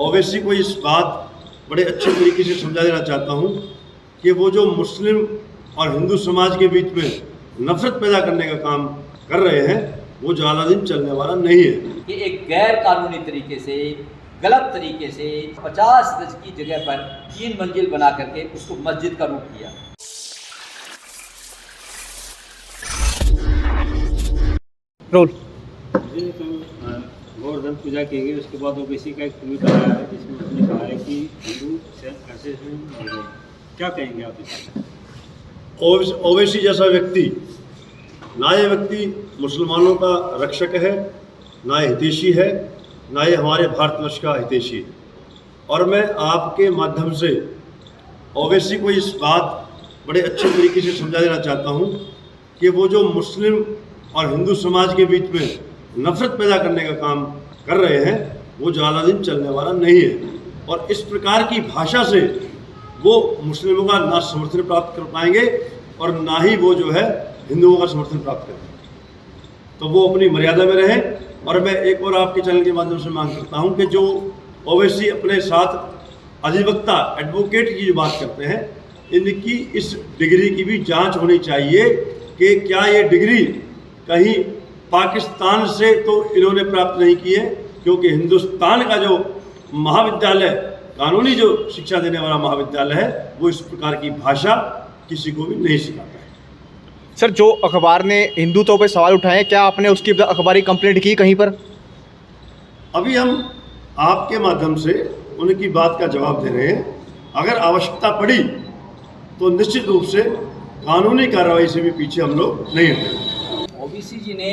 ओवैसी को इस बात बड़े अच्छे तरीके से समझा देना चाहता हूँ कि वो जो मुस्लिम और हिंदू समाज के बीच में नफरत पैदा करने का काम कर रहे हैं वो ज़्यादा दिन चलने वाला नहीं है। कि एक गैर कानूनी तरीके से, गलत तरीके से 50 गज की जगह पर 3 मंजिल बना करके उसको मस्जिद का रूप दिया। रोल गोवर्धन पूजा की गई, उसके बाद ओबीसी का एक ट्वीट आया है जिसमें उसने कहा है कि हिंदू ऐसे मर गए। क्या कहेंगे आप इस? ओवैसी जैसा व्यक्ति ना ये व्यक्ति मुसलमानों का रक्षक है, ना ये हितैषी है, ना ये हमारे भारतवर्ष का हितैषी है। और मैं आपके माध्यम से ओवैसी को इस बात बड़े अच्छे तरीके से समझा देना चाहता हूँ कि वो जो मुस्लिम और हिंदू समाज के बीच में नफरत पैदा करने का काम कर रहे हैं वो ज़्यादा दिन चलने वाला नहीं है। और इस प्रकार की भाषा से वो मुस्लिमों का ना समर्थन प्राप्त कर पाएंगे और ना ही वो जो है हिंदुओं का समर्थन प्राप्त करेंगे। तो वो अपनी मर्यादा में रहें। और मैं एक और आपके चैनल के माध्यम से मांग करता हूँ कि जो ओवैसी अपने साथ अधिवक्ता एडवोकेट की जो बात करते हैं, इनकी इस डिग्री की भी जांच होनी चाहिए कि क्या ये डिग्री कहीं पाकिस्तान से तो इन्होंने प्राप्त नहीं की है, क्योंकि हिंदुस्तान का जो महाविद्यालय, कानूनी जो शिक्षा देने वाला महाविद्यालय है, वो इस प्रकार की भाषा किसी को भी नहीं सिखाता है। सर, जो अखबार ने हिंदुत्व पे सवाल उठाए, क्या आपने उसकी अखबारी कंप्लेंट की कहीं पर? अभी हम आपके माध्यम से उनकी बात का जवाब दे रहे हैं। अगर आवश्यकता पड़ी तो निश्चित रूप से कानूनी कार्रवाई से भी पीछे हम लोग नहीं हटेंगे। ओबीसी जी ने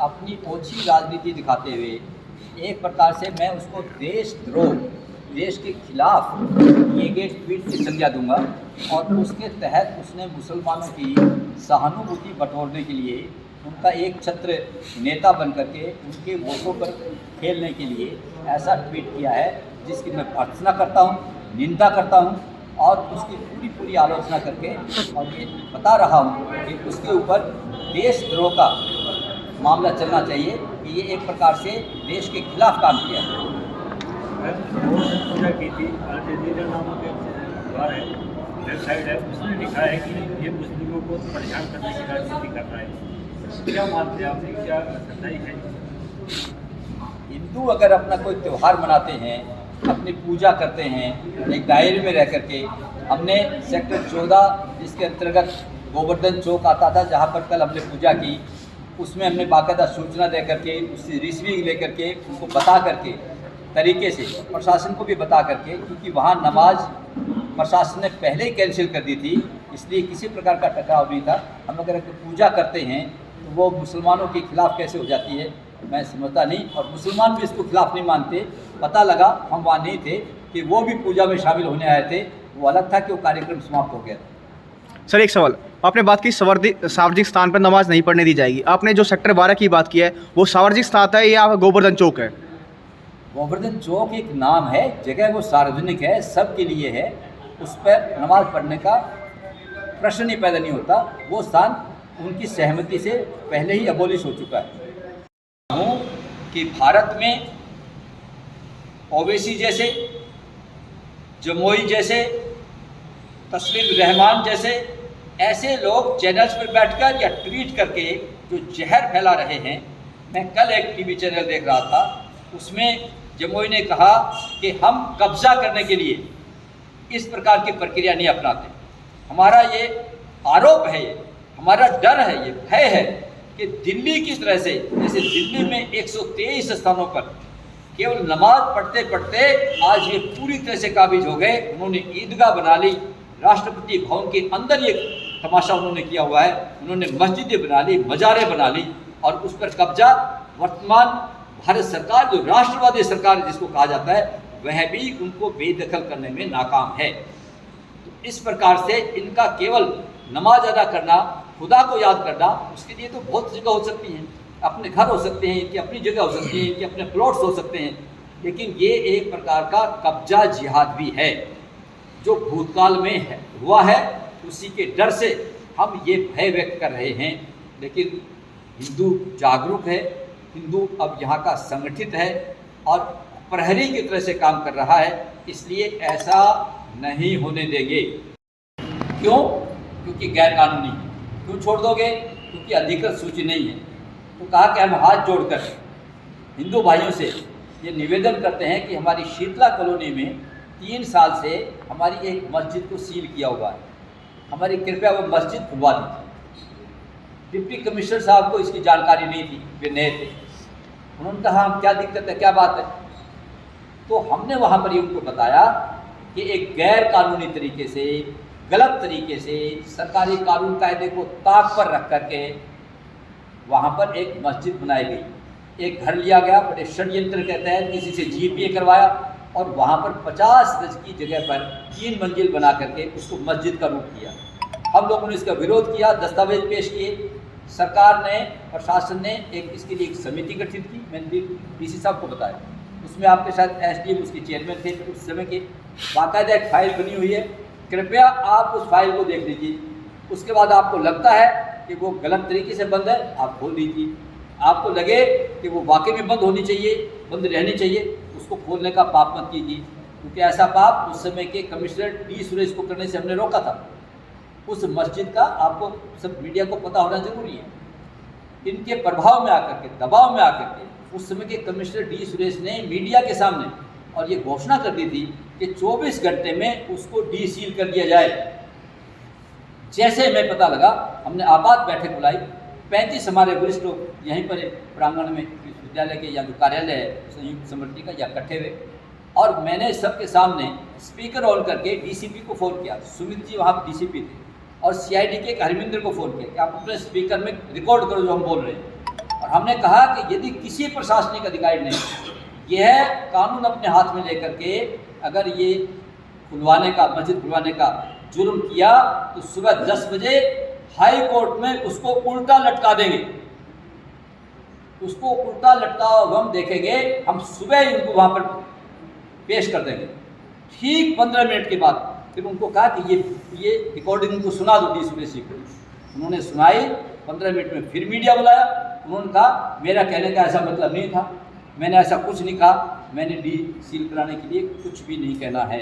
अपनी ओछी राजनीति दिखाते हुए एक प्रकार से मैं उसको देशद्रोह, देश के खिलाफ किए गए ट्वीट की संज्ञा दूंगा। और उसके तहत उसने मुसलमानों की सहानुभूति बटोरने के लिए उनका एक छत्र नेता बन करके उनके वोटों पर खेलने के लिए ऐसा ट्वीट किया है जिसकी मैं भर्त्सना करता हूँ, निंदा करता हूँ और उसकी पूरी आलोचना करके और ये बता रहा हूँ कि उसके ऊपर देशद्रोह का मामला चलना चाहिए कि ये एक प्रकार से देश के खिलाफ काम किया है। पूजा की थी, अल जजीरा नामक अखबार है, वेबसाइट है, उसने लिखा है कि ये मुस्लिमों को परेशान करने की राजनीति कर रहा है। क्या मानते हैं आपने, क्या सच्चाई है? हिंदू अगर अपना कोई त्यौहार मनाते हैं, अपनी पूजा करते हैं एक दायरे में रह करके, हमने सेक्टर 14 जिसके अंतर्गत गोवर्धन चौक आता था जहाँ पर कल हमने पूजा की, उसमें हमने बाकायदा सूचना दे करके उसकी रिसीविंग ले करके उनको बता करके तरीके से प्रशासन को भी बता करके, क्योंकि वहाँ नमाज प्रशासन ने पहले ही कैंसिल कर दी थी, इसलिए किसी प्रकार का टकराव नहीं था। हम अगर पूजा करते हैं तो वो मुसलमानों के खिलाफ कैसे हो जाती है मैं समझता नहीं, और मुसलमान भी इसको खिलाफ नहीं मानते। पता लगा, हम वहाँ नहीं थे, कि वो भी पूजा में शामिल होने आए थे, वो अलग था कि वो कार्यक्रम समाप्त हो गया था। सर, एक सवाल, आपने बात की सार्वजनिक स्थान पर नमाज नहीं पढ़ने दी जाएगी। आपने जो सेक्टर 12 की बात की है वो सार्वजनिक स्थान है या गोवर्धन चौक है? गोवर्धन चौक एक नाम है, जगह वो सार्वजनिक है, सबके लिए है, उस पर नमाज पढ़ने का प्रश्न ही पैदा नहीं होता। वो स्थान उनकी सहमति से पहले ही अबोलिश हो चुका है। कि भारत में ओवैसी जैसे, जमोई जैसे, तस्लीम रहमान जैसे ऐसे लोग चैनल्स पर बैठकर या ट्वीट करके जो जहर फैला रहे हैं। मैं कल एक टीवी चैनल देख रहा था, उसमें जमोई ने कहा कि हम कब्जा करने के लिए इस प्रकार की प्रक्रिया नहीं अपनाते। हमारा ये आरोप है, ये हमारा डर है, ये भय है कि दिल्ली की तरह से, जैसे दिल्ली में 123 स्थानों पर केवल नमाज पढ़ते पढ़ते आज ये पूरी तरह से काबिज हो गए। उन्होंने ईदगाह बना ली, राष्ट्रपति भवन के अंदर ये तमाशा उन्होंने किया हुआ है, उन्होंने मस्जिदें बना ली, मजारें बना ली और उस पर कब्जा वर्तमान भारत सरकार, जो राष्ट्रवादी सरकार जिसको कहा जाता है, वह भी उनको बेदखल करने में नाकाम है। तो इस प्रकार से इनका केवल नमाज अदा करना, खुदा को याद करना, उसके लिए तो बहुत जगह हो सकती हैं, अपने घर हो सकते हैं, इनकी अपनी जगह हो सकती है, इनके अपने प्लॉट्स हो सकते हैं, लेकिन ये एक प्रकार का कब्जा जिहाद भी है जो भूतकाल में है, हुआ है। उसी के डर से हम ये भय व्यक्त कर रहे हैं। लेकिन हिंदू जागरूक है, हिंदू अब यहाँ का संगठित है और प्रहरी की तरह से काम कर रहा है, इसलिए ऐसा नहीं होने देंगे। क्यों? क्योंकि गैर कानूनी है। क्यों छोड़ दोगे? क्योंकि अधिकृत सूची नहीं है। तो कहा कि हम हाथ जोड़कर हिंदू भाइयों से ये निवेदन करते हैं कि हमारी शीतला कॉलोनी में 3 साल से हमारी एक मस्जिद को सील किया हुआ है, हमारी कृपया वो मस्जिद खुलवा दीजिए। डिप्टी कमिश्नर साहब को इसकी जानकारी नहीं थी, वे नए थे। उन्होंने कहा हम क्या दिक्कत है, क्या बात है? तो हमने वहाँ पर ये उनको बताया कि एक गैर कानूनी तरीके से, गलत तरीके से सरकारी कानून कायदे को ताक पर रख करके वहाँ पर एक मस्जिद बनाई गई। एक घर लिया गया, बड़े षड्यंत्र के तहत किसी से GPA करवाया और वहाँ पर 50 गज की जगह पर 3 मंजिल बना करके उसको मस्जिद का रूप दिया। हम लोगों ने इसका विरोध किया, दस्तावेज पेश किए। सरकार ने, प्रशासन ने इसके लिए एक समिति गठित की। मैंने DC साहब को बताया, उसमें आपके साथ SDM उसके चेयरमैन थे उस समय के। बाकायदा एक फाइल बनी हुई है, कृपया आप उस फाइल को देख लीजिए। उसके बाद आपको लगता है कि वो गलत तरीके से बंद है, आप खोल दीजिए। आपको लगे कि वो वाकई में बंद होनी चाहिए, बंद रहनी चाहिए, उसको खोलने का पाप मत कीजिए, क्योंकि ऐसा पाप उस समय के कमिश्नर D सुरेश को करने से हमने रोका था। उस मस्जिद का आपको सब मीडिया को पता होना जरूरी है। इनके प्रभाव में आकर के, दबाव में आकर के उस समय के कमिश्नर D सुरेश ने मीडिया के सामने और ये घोषणा कर दी थी कि 24 घंटे में उसको डीसील कर दिया जाए। जैसे हमें पता लगा, हमने आपात बैठक बुलाई। 35 हमारे वरिष्ठ लोग यहीं पर प्रांगण में विश्वविद्यालय के या जो कार्यालय है संयुक्त समिति का या इकट्ठे हुए, और मैंने सबके सामने स्पीकर ऑन करके डीसीपी को फ़ोन किया। सुमित जी वहाँ डीसीपी थे, और सीआईडी के हरमिंदर को फ़ोन किया कि आप अपने स्पीकर में रिकॉर्ड करो जो हम बोल रहे हैं। और हमने कहा कि यदि किसी प्रशासनिक अधिकारी ने यह कानून अपने हाथ में लेकर के अगर ये खुलवाने का, मस्जिद खुलवाने का जुर्म किया, तो सुबह 10 बजे हाई कोर्ट में उसको उल्टा लटका देंगे। उसको उल्टा लटका हुआ हम देखेंगे, हम सुबह ही उनको वहाँ पर पेश कर देंगे। ठीक 15 मिनट के बाद फिर उनको कहा कि ये रिकॉर्डिंग उनको सुना दो D सुरेश को। उन्होंने सुनाई। 15 मिनट में फिर मीडिया बुलाया। उन्होंने कहा मेरा कहने का ऐसा मतलब नहीं था, मैंने ऐसा कुछ नहीं कहा, मैंने डीसील कराने के लिए कुछ भी नहीं कहना है।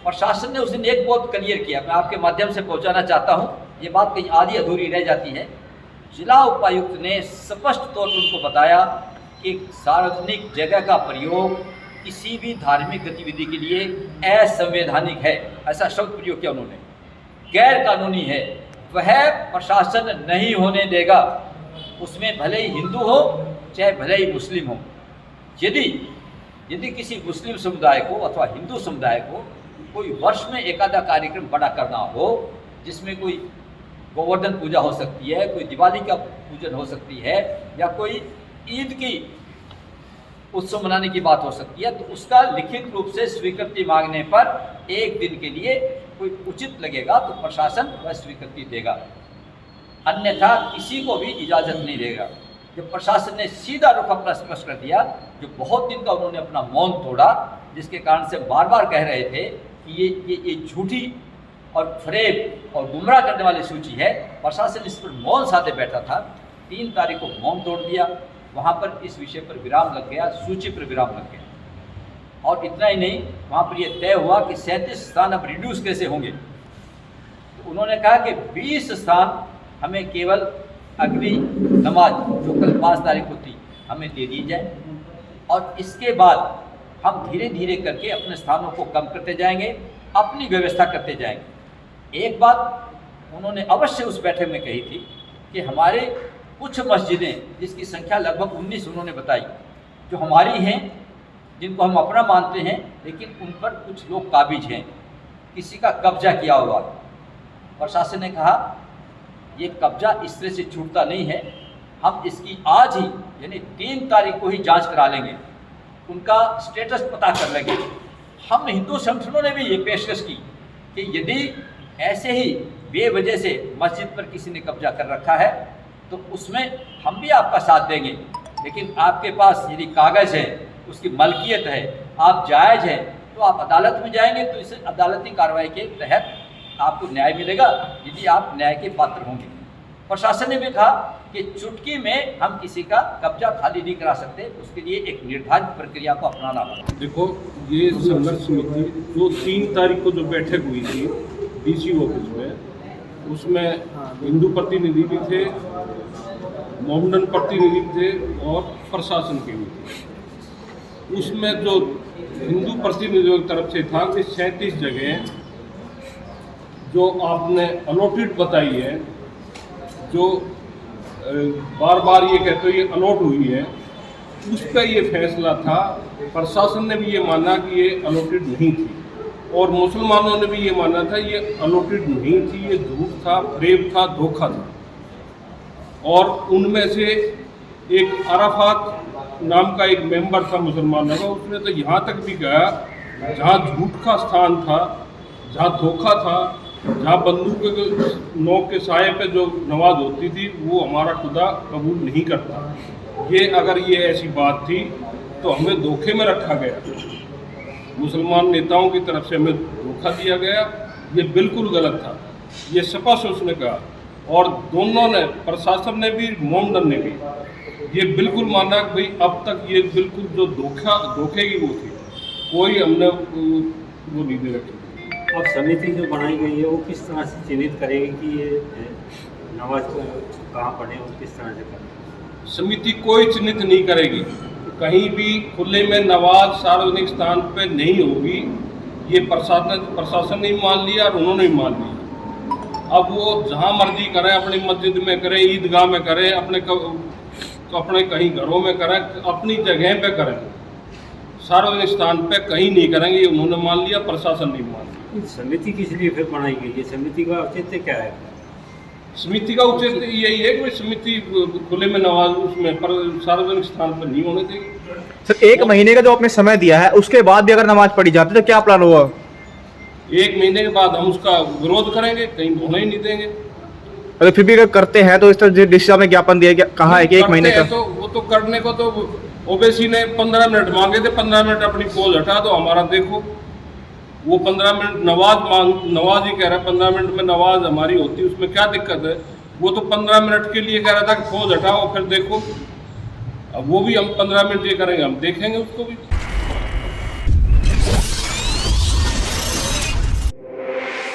प्रशासन ने उस दिन एक बहुत क्लियर किया, मैं आपके माध्यम से पहुंचाना चाहता हूं, ये बात कहीं आधी अधूरी रह जाती है। जिला उपायुक्त ने स्पष्ट तौर पर उनको बताया कि सार्वजनिक जगह का प्रयोग किसी भी धार्मिक गतिविधि के लिए असंवैधानिक है, ऐसा शब्द प्रयोग किया उन्होंने, गैर कानूनी है, वह प्रशासन नहीं होने देगा। उसमें भले ही हिंदू हो चाहे भले ही मुस्लिम हो। यदि किसी मुस्लिम समुदाय को अथवा हिंदू समुदाय को कोई वर्ष में एक आधा कार्यक्रम बड़ा करना हो, जिसमें कोई गोवर्धन पूजा हो सकती है, कोई दिवाली का पूजन हो सकती है, या कोई ईद की उत्सव मनाने की बात हो सकती है, तो उसका लिखित रूप से स्वीकृति मांगने पर एक दिन के लिए कोई उचित लगेगा तो प्रशासन वह स्वीकृति देगा, अन्यथा किसी को भी इजाज़त नहीं देगा। जब प्रशासन ने सीधा रुख अपना स्पष्ट कर दिया, जो बहुत दिन का उन्होंने अपना मौन तोड़ा, जिसके कारण से बार बार कह रहे थे कि ये झूठी और फरेब और गुमराह करने वाली सूची है, प्रशासन इस पर मौन साधे बैठा था। 3 तारीख को मौन तोड़ दिया, वहाँ पर इस विषय पर विराम लग गया, सूची पर विराम लग गया। और इतना ही नहीं, वहाँ पर यह तय हुआ कि 37 स्थान अब रिड्यूस कैसे होंगे। तो उन्होंने कहा कि 20 स्थान हमें केवल अगली नमाज जो कल 5 तारीख को थी हमें दे दी जाए, और इसके बाद हम धीरे धीरे करके अपने स्थानों को कम करते जाएंगे, अपनी व्यवस्था करते जाएंगे। एक बात उन्होंने अवश्य उस बैठक में कही थी कि हमारे कुछ मस्जिदें, जिसकी संख्या लगभग 19 उन्होंने बताई, जो हमारी हैं, जिनको हम अपना मानते हैं, लेकिन उन पर कुछ लोग काबिज हैं, किसी का कब्जा किया हुआ। प्रशासन ने कहा ये कब्जा इस तरह से छूटता नहीं है, हम इसकी आज ही यानी 3 तारीख को ही जांच करा लेंगे, उनका स्टेटस पता कर लेंगे। हम हिंदू संगठनों ने भी ये पेशकश की कि यदि ऐसे ही बेवजह से मस्जिद पर किसी ने कब्जा कर रखा है तो उसमें हम भी आपका साथ देंगे, लेकिन आपके पास यदि कागज़ है, उसकी मलकियत है, आप जायज़ हैं, तो आप अदालत में जाएंगे तो इस अदालती कार्रवाई के तहत आपको न्याय मिलेगा, यदि आप न्याय के पात्र होंगे। प्रशासन ने भी कहा कि चुटकी में हम किसी का कब्जा खाली नहीं करा सकते, उसके लिए एक निर्धारित प्रक्रिया को अपनाना होगा। देखो, ये संघर्ष समिति जो 3 तारीख को जो बैठक हुई थी डीसी ऑफिस में, उसमें हिंदू प्रतिनिधि भी थे, मोमडन प्रतिनिधि थे और प्रशासन के भी थे। उसमें जो हिंदू प्रतिनिधियों की तरफ से था कि 37 जगह जो आपने अलॉटेड बताई है, जो बार बार ये कहते हो ये अलॉट हुई है, उस पर ये फैसला था। प्रशासन ने भी ये माना कि ये अलॉटेड नहीं थी और मुसलमानों ने भी ये माना था ये अलॉटेड नहीं थी, ये झूठ था, फ्रेब था, धोखा था। और उनमें से एक अराफात नाम का एक मेंबर था मुसलमानों का, उसने तो यहाँ तक भी कहा जहाँ झूठ का स्थान था, जहाँ धोखा था, जहाँ बंदूक के नोक के साए पे जो नमाज होती थी, वो हमारा खुदा कबूल नहीं करता। ये अगर ये ऐसी बात थी तो हमें धोखे में रखा गया, मुसलमान नेताओं की तरफ से हमें धोखा दिया गया, ये बिल्कुल गलत था। ये स्पष्ट उसने कहा और दोनों ने, प्रशासन ने भी, मोमडन ने भी, ये बिल्कुल माना कि भाई अब तक ये बिल्कुल जो धोखे की वो थी, कोई हमने वो नहीं दे रखी। अब समिति जो बनाई गई है वो किस तरह से चिन्हित करेगी कि ये नमाज कहाँ पढ़े और किस तरह से करें? समिति कोई चिन्हित नहीं करेगी, कहीं भी खुले में नमाज सार्वजनिक स्थान पे नहीं होगी। ये प्रशासन ने मान लिया और उन्होंने भी मान लिया। अब वो जहाँ मर्जी करें, अपनी मस्जिद में करें, ईदगाह में करें, अपने कहीं घरों में करें, अपनी जगह पे करें, सार्वजनिक स्थान पे कहीं नहीं करेंगे। ये उन्होंने मान लिया, प्रशासन नहीं मान लिया। समिति किस लिए फिर बनाई गई है? समिति का औचित्य क्या है? समिति का औचित्य यही है कि समिति खुले में नमाज उसमें पर सार्वजनिक स्थान पर नहीं होने देगी। सर, 1 महीने का जो आपने समय दिया है, उसके बाद भी अगर नमाज पढ़ी जाती है तो क्या प्लान होगा? 1 महीने के बाद हम उसका विरोध करेंगे, कहीं होने ही नहीं देंगे। अगर फिर भी अगर करते हैं तो इस तरह दिशा में ज्ञापन दिया गया, कहा है कि 1 महीने का, तो वो तो करने को तो ओबीसी ने 15 मिनट मांगे थे, 15 मिनट अपनी पोज हटा दो। हमारा देखो, वो 15 मिनट नवाज ही कह रहा है 15 मिनट में नमाज हमारी होती, उसमें क्या दिक्कत है? वो तो 15 मिनट के लिए कह रहा था कि फौज हटाओ, फिर देखो। अब वो भी हम 15 मिनट ये करेंगे, हम देखेंगे उसको भी।